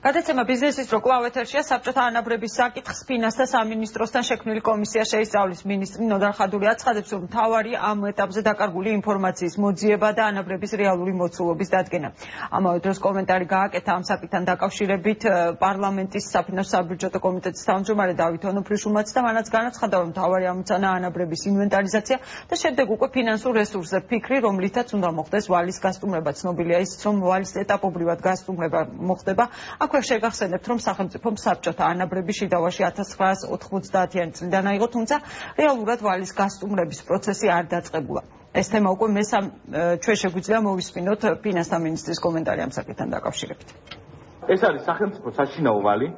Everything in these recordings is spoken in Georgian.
გადაცემა ბიზნესის რო კვლავ ეთერშია საბჭოთა ანაბრების საკითხს ფინანსთა სამინისტროსთან შექმნილი კომისია შეისწავლის. მინისტრი ნოდარ ხადური აცხადებს, რომ მთავარი ამ ეტაპზე დაკარგული ინფორმაციის მოძიება და ანაბრების რეალური მოცულობის დადგენა. ამავე დროს კომენტარი გააკეთა ამ საკითხთან დაკავშირებით პარლამენტის საფინანსო საბიუჯეტო კომიტეტის თავმჯდომარე დავით ონოფრიშუმაც და მანაც განაცხადა, რომ მთავარი ამოცანა ანაბრების ინვენტარიზაცია და შემდეგ უკვე ფინანსურ რესურსზე ფიქრი, რომლითაც უნდა მოხდეს ვალის გასტუმრება. ცნობილია ის, რომ ვალის ეტაპობრივად გასტუმრება მოხდება. აქვე შეგახსენებთ, რომ სახელმწიფომ საბჭოთა ანაბრები შიდავაში 1990-იანი წლიდან აიღო, თუმცა რეალურად ვალის გასტუმრების პროცესი არ დაწყებულა. ეს თემა უკვე ჩვენ შეგვიძლია მოვისმინოთ ფინანსთა მინისტრის კომენტარი ამ საკითხთან დაკავშირებით. ეს არის სახელმწიფო საშინაო ვალი,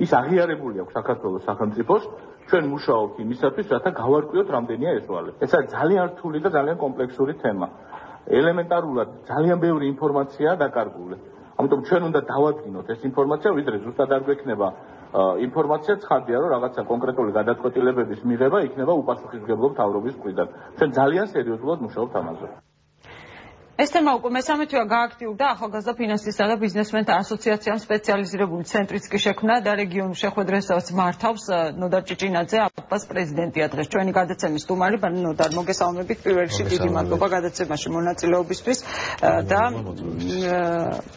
ის აღიარებული აქვს საქართველოს სახელმწიფოს, ჩვენ მუშაობთ იმისათვის, რათა გავარკვიოთ რამდენია ეს ვალი. ეს არის ძალიან რთული და ძალიან კომპლექსური თემა. ელემენტარულად ძალიან ბევრი ინფორმაციაა დაკარგული. ამიტომ ჩვენ უნდა დავადგინოთ ეს ინფორმაცია, ვიდრე ზუსტად არ გვექნება ინფორმაცია ცხადია, რომ რაღაცა კონკრეტული გადაწყვეტილებების მიღება იქნება უპასუხისმგებლო მთავრობის მხრიდან. ჩვენ ძალიან სერიოზულად მუშაობთ ამაზე. ეს თემა უკვე მესამე-თვეა გააქტიურდა ახალგაზრდა ფინანსისტთა და ბიზნესმენთა ასოციაციამ სპეციალიზირებული ცენტრიც კი შექმნა და რეგიონულ შეხვედრასაც მართავს ნოდარ ჭიჭინაძე, აპას პრეზიდენტია დღეს. ჩვენი გადაცემის სტუმარი ნოდარ, მოგესალმებით. პირველ რიგში დიდი მადლობა გადაცემაში მონაწილეობისთვის და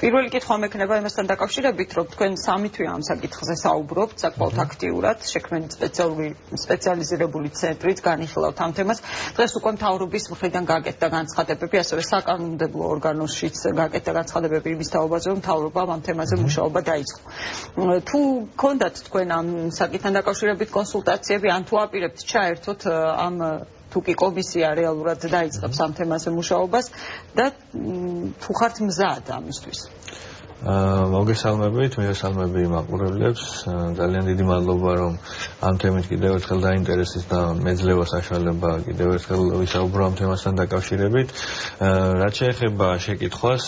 პირველი კითხვა მექნება იმასთან დაკავშირებით, რომ თქვენ სამი თვეა ამ საკითხზე საუბრობთ საკმაოდ აქტიურად, შექმნილი სპეციალიზირებული ცენტრიც განიხილავთ ამ თემას. დღეს უკვე მთავრობის მხრიდან გააკეთა განცხადებები, ასევე საკანონმდებლო ორგანოშიც გააკეთა განცხადებები იმის თაობაზე, რომ მთავრობამ ამ თემაზე მუშაობა დაიწყო. თუ გქონდათ თქვენ ამ საკითხთან დაკავშირებით კონსულტაციები, ან თუ აპირებთ ჩაერთოთ ამ თუ კი კომისია რეალურად დაიწყებს ამ თემაზე მუშაობას და თუ ხართ მზად ამისთვის? მოგესალმებით, მოგესალმები მაყურებლებს. ძალიან დიდი მადლობა, რომ ამ თემით კიდევ ერთხელ დაინტერესდით და მეძლევა საშუალება კიდევ ერთხელ ვისაუბრო ამ თემასთან დაკავშირებით. რაც შეეხება შეკითხვას,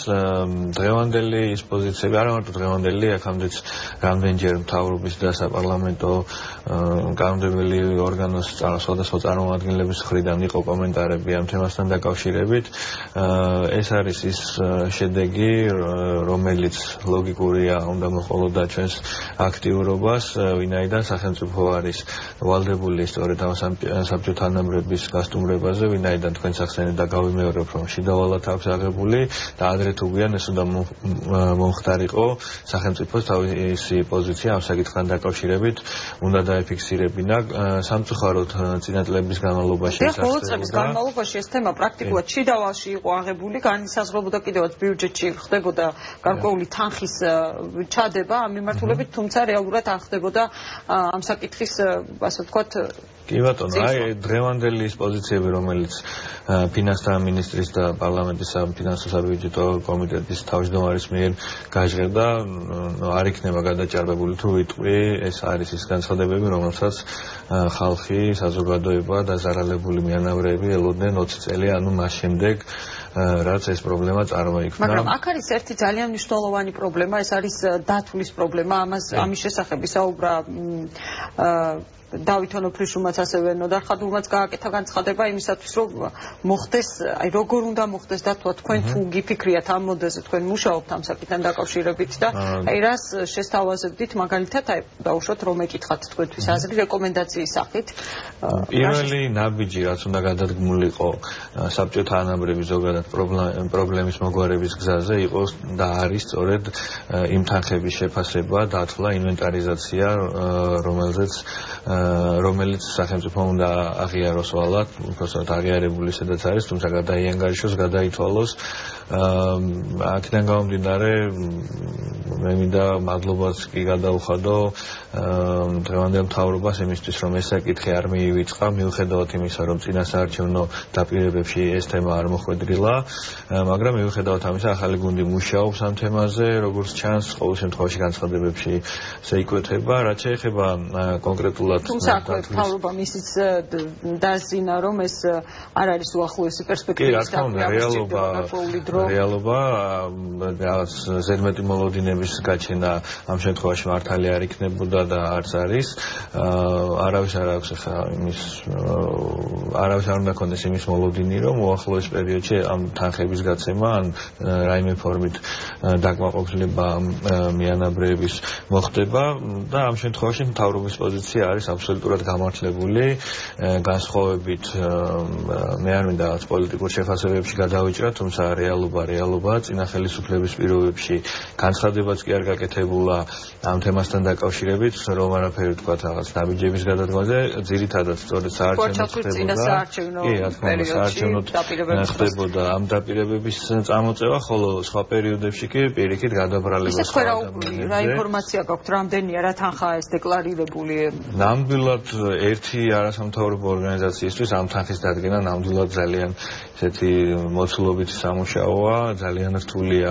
დღევანდელი ის პოზიციები, არა მარტო დღევანდელი, აქამდეც რამდენჯერ მთავრობის და საპარლამენტო კანონმდებელი ორგანოს სხვადასხვა წარმომადგენლების მხრიდან იყო კომენტარები ამ თემასთან დაკავშირებით. ეს არის ის შედეგი, რომელიც ლოგიკურია, უნდა მოყოლოდა ჩვენს აქტიურობას, ვინაიდან სახელმწიფო არის ვალდებული სწორედ ამ საბჭოთა ანაბრების გასტუმრებაზე, ვინაიდან თქვენს ახსენეთ და გავიმეორებ, რომ შიდავალად აქვს აღებული და ადრე თუ გვიან ეს უნდა მომხდარიყო სახელმწიფოს თავისი პოზიცია ამ საკითხთან დაკავშირებით, უნდა დაეფიქსირებინა. სამწუხაროდ წინა წლების განმავლობაში ეს ბოლო წლების განმავლობაში ეს თემა პრაქტიკულად შიდავალში იყო აღებული, განისაზღვრებოდა კიდევაც ბიუჯეტში ხდებოდა გარკვეული თანხის ჩადება ამ მიმართულებით, თუმცა რეალურად არ ხდებოდა ამ საკითხის, ასე ვთქვათ, კი ბატონო, აი დღევანდელი ის პოზიციები, რომელიც ფინანსთა მინისტრის და პარლამენტის საფინანსო საბიუჯეტო კომიტეტის თავმჯდომარის მიერ გაჟღერდა, არ იქნება გადაჭარბებული თუ ვიტყვი, ეს არის ის განცხადებები, რომელსაც ხალხი, საზოგადოება და ზარალებული მიანავრები ელოდნენ 20 წელი, ანუ მას შემდეგ რაც ეს პრობლემა წარმოიქმნა. მაგრამ აქ არის ერთი ძალიან მნიშვნელოვანი პრობლემა, ეს არის დათვლის პრობლემა. ამის შესახებ ისაუბრა დავით ონოფრიშუმაც, ასევე ნოდარ ხადურმაც გააკეთა განცხადება იმისათვის, რომ მოხდეს, აი როგორ უნდა მოხდეს დათვა, თქვენ თუ გიფიქრიათ ამ მოდელზე, თქვენ მუშაობთ ამ საკითხთან დაკავშირებით და აი რას შესთავაზებდით, მაგალითად აი დაუშვათ რომ ეკითხათ თქვენთვის აზრი რეკომენდაციის სახით. პირველი ნაბიჯი, რაც უნდა გადადგმულიყო საბჭოთა ანაბრების ზოგადად პრობლემის მოგვარების გზაზე იყო და არის სწორედ იმ თანხების შეფასება, დათვლა, ინვენტარიზაცია, რომელიც სახელმწიფო უნდა აღიაროს ვალად, უბრალოდ აღიარებული სადაც არის, თუმცა გადაიანგარიშოს, გადაითვალოს. აქედან გამომდინარე, მე მინდა მადლობას კი გადაუხადო დღევანდელ მთავრობას იმისთვის, რომ ეს საკითხი არ მიივიწყა, მიუხედავად იმისა, რომ წინა საარჩევნო დაპირებებში ეს თემა არ მოხვედრილა, მაგრამ მიუხედავად ამისა, ახალი გუნდი მუშაობს ამ თემაზე, როგორც ჩანს, ყოველ შემთხვევაში განცხადებებში შეიკვეთება. რაც შეეხება კონკრეტულად თუმცა აქ მთავრობამ ისიც დაზინა, რომ ეს არ არის უახლოესი პერსპექტივის რეალობა ზედმეტი მოლოდინების გაჩენა ამ შემთხვევაში მართალი არ იქნებოდა და არც არის. არავის არ აქვს ახლა იმის არავის არ უნდა ქონდეს იმის მოლოდინი, რომ უახლოეს პერიოდში ამ თანხების გაცემა ან რაიმე ფორმით დაკმაყოფილება მიანაბრეების მოხდება და ამ შემთხვევაში მთავრობის პოზიცია არის აბსოლუტურად გამართლებული, განსხვავებით მე არ მინდა რაღაც პოლიტიკურ შეფასებებში გადავიჭრა, თუმცა რეალობაა, წინა ხელისუფლების პირობებში განცხადებაც კი არ გაკეთებულა ამ თემასთან დაკავშირებით, რომ არაფერი თქვა რაღაც ნაბიჯების გადადგმაზე, ძირითადად სწორედ საარჩევნო ხდებოდა ამ დაპირებების წამოწევა, ხოლო სხვა პერიოდებში კი პირიქით გადაბრალებას ხდებოდა. რა ინფორმაცია გაქვთ, რამდენია, რა თანხაა ეს დეკლარირებული? ნამდვილად ერთი არასამთავრობო ორგანიზაციისთვის ამ თანხის დადგენა ნამდვილად ძალიან ესეთი მოცულობითი სამუშაოა, ძალიან რთულია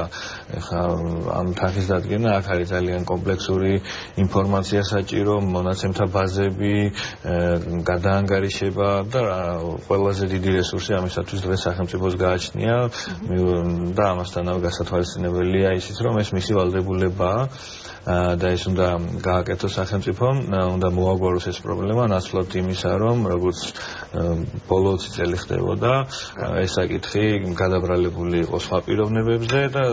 ეხლა ამ თანხის დადგენა, აქ არის ძალიან კომპლექსური ინფორმაცია საჭირო, მონაცემთა ბაზები, გადაანგარიშება და ყველაზე დიდი რესურსი ამისათვის დღეს სახელმწიფოს გააჩნია და ამასთანავე გასათვალისწინებელია ისიც, რომ ეს მისი ვალდებულებაა და ეს უნდა გააკეთოს სახელმწიფომ, უნდა მოაგვაროს ეს პრობლემა, ნაცვლად იმისა, რომ როგორც ბოლო 20 წელი ხდებოდა, ეს საკითხი გადაბრალებული იყო სხვა პიროვნებებზე და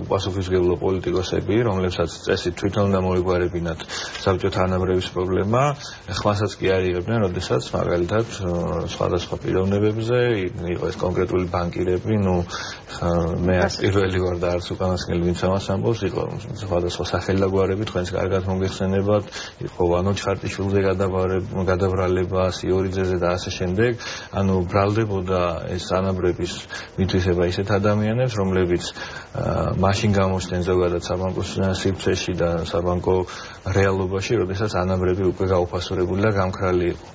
უპასუხისმგებლო პოლიტიკოსები, რომლებსაც წესით თვითონ უნდა მოეგვარებინათ საბჭოთა ანაბრების პრობლემა, ხმასაც კი არ იღებდნენ, როდესაც მაგალითად სხვადასხვა პიროვნებებზე იყო ეს კონკრეტული ბანკირები, მე არც პირველი ვარ და არც უკანასკნელი ვინც ამას ამბობს, იყო სხვადასხვა სახელი თქვენს კარგად მოგეხსენებათ, იყო ვანო ჩხარტიშვილზე გადაბრალება, სიორიძეზე და ასე შემდეგ. ანუ ბრალდებოდა ეს ანაბრების მითვისება ისეთ ადამიანებს, რომლებიც მაშინ გამოჩნდნენ ზოგადად საბანკოს სივრცეში და საბანკო რეალობაში, როდესაც ანაბრები უკვე გაუფასურებული და გამქრალი იყო.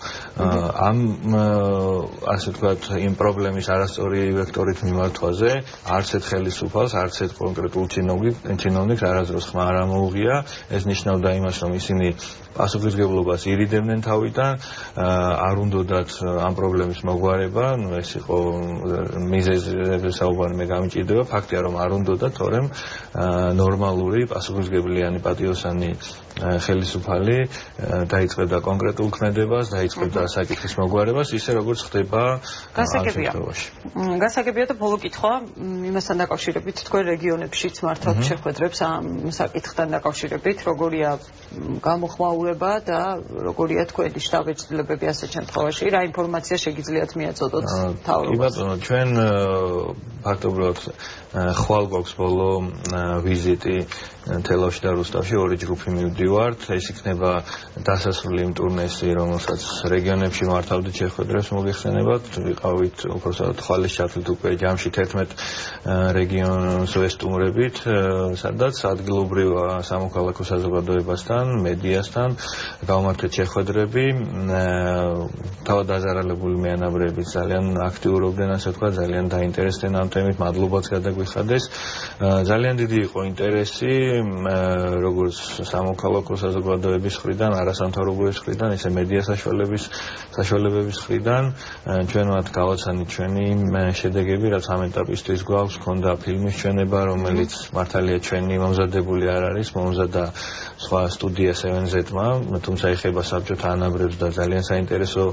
ამ ასე ვთქვათ, იმ პრობლემის არასწორი ვექტორით მიმართვაზე არც ერთ ხელისუფალს, არც ერთ კონკრეტულ ჩინოვნიკს არასდროს ხმა არ ამოუღია. ეს ნიშნავდა იმას, რომ ისინი პასუხისმგებლობას ირიდებდნენ თავიდან, არ უნდათ ამ პრობლემის მოგვარება, ეს იყო მიზეზებზე საუბარი მე გამიჭირდება, ფაქტია რომ არ უნდათ, თორემ ნორმალური პასუხისმგებლიანი პატიოსანი ხელისუფალი დაიწყებდა კონკრეტულ ქმედებას, დაიწყებდა საკითხის მოგვარებას, ისე როგორც ხდება გასაგებია. გასაგებია და ბოლო კითხვა იმასთან დაკავშირებით, თქვენ რეგიონებშიც მართავთ შეხვედრებს ამ საკითხთან დაკავშირებით, როგორია გამოხმაურება და როგორია თქვენი შტაბ-ეჭვლებები ასეთ შემთხვევაში, რა ინფორმაცია შეგიძლიათ მიაწოდოთ მთავრობას? კი ბატონო, ჩვენ ფაქტობრივად ხვალ გვაქვს ბოლო ვიზიტი თელავში და რუსთავში, ორი ჯგუფი მივდივართ, ეს იქნება დასასრული იმ ტურნესი, რომელსაც რეგიონებში მართავდით შეხვედრებს მოგეხსენებათ, ვიყავით უпроსტად ხვალის ჩათვლით უკვე ჯამში 11 რეგიონს ვესტუმრებით, სადაც ადგილობრივ სამოქალაქო საზოგადოებასთან, მედიასთან გავმართეთ შეხვედრები, თავად დაზარალებული მიანაბრები ძალიან აქტიურობდნენ, ასე ვთქვათ, ძალიან დაინტერესდნენ ამ თემით, მადლობაც გადაგვიხადეს. ძალიან დიდი იყო ინტერესი როგორც სამოქალაქო საზოგადოების მხრიდან, არასამთავრობოების მხრიდან, ისე მედია საშუალებების მხრიდან, ჩვენ მათ გავაცანით ჩვენი შედეგები, რაც ამ ეტაპისთვის გვაქვს, ქონდა ფილმის ჩვენება, რომელიც მართალია ჩვენი მომზადებული არ არის, მომზადდა სხვა სტუდია 7Z-მა, თუმცა ეხება საბჭოთა ანაბრებს და ძალიან საინტერესო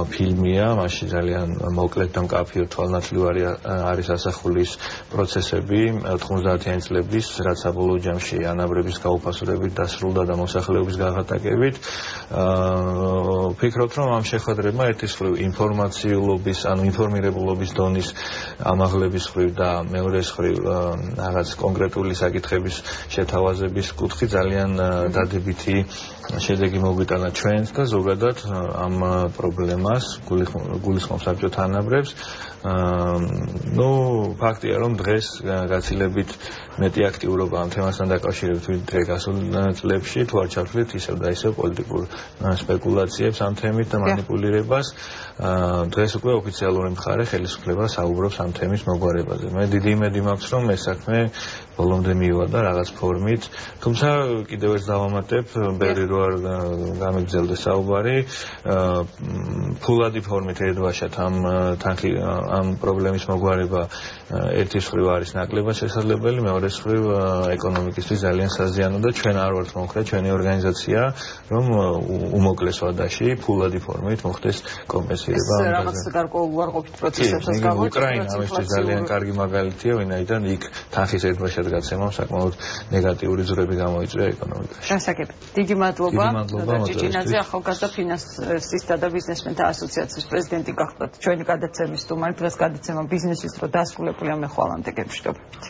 ფილმია, მასში ძალიან მოკლედ და მკაფიო თვალნათლივარი არის ასახული პროცესები 90-იანი წლების, რაც საბოლოო ჯამში ანაბრების გაუფასურებით დასრულდა და მოსახლეობის გაღატაკებით. ვფიქრობთ, რომ ამ შეხვედრებმა ერთის მხრივ ინფორმაციულობის, ანუ ინფორმირებულობის დონის ამაღლების მხრივ და მეორეს მხრივ რაღაც კონკრეტული საკითხების შეთავაზების კუთხით ძალიან დადებითი შედეგი მოგვიტანა ჩვენს და ზოგადად ამ პრობლემას გულისხმობს საბჭოთა ანაბრებს. ფაქტია, რომ დღეს გაცილებით მეტი აქტიურობა ამ თემასთან დაკავშირებით ვიდრე გასულ წლებში, თუ არ ჩავთვლით ისევ და ისევ პოლიტიკურ სპეკულაციებს ამ თემით და მანიპულირებას. დღეს უკვე ოფიციალური მხარე ხელისუფლება საუბრობს ამ თემის მოგვარებაზე. მე დიდი იმედი მაქვს, რომ ეს საქმე ბოლომდე მივიდა რაღაც ფორმით, თუმცა კიდევ ერთ დავამატებ, ბევრი რო არ გამიგრძელდეს საუბარი, ფულადი ფორმით ერთვაშად ამ პრობლემის მოგვარება ერთის მხრივ არის ნაკლებად შესაძლებელი, მეორეს მხრივ ეკონომიკისთვის ძალიან საზიანო და ჩვენ არ ვართ მომხრე, ჩვენი ორგანიზაცია, რომ უმოკლეს ვადაში ფულადი ფორმით მოხდეს კომპენსირება ამ რაღაც გარკვეულ უარყოფით პროცესებსაც გამოიწვია. უკრაინა ამისთვის ძალიან კარგი მაგალითია, ვინაიდან იქ თანხის ერთბაშად გაცემამ საკმაოდ ნეგატიური ძვრები გამოიწვია ეკონომიკაში. შესაძლებელი. დიდი მადლობა. ჭიჭინაძე, ახალგაზრდა ფინანსისტთა და ბიზნესმენთა ასოციაციის პრეზიდენტი გახდათ. ჩვენი გადაცემის სტუმარი, დღეს გადაცემა ბიზნესის დრო დასრულებულია, მე ხვალამდე გემშვიდობებით.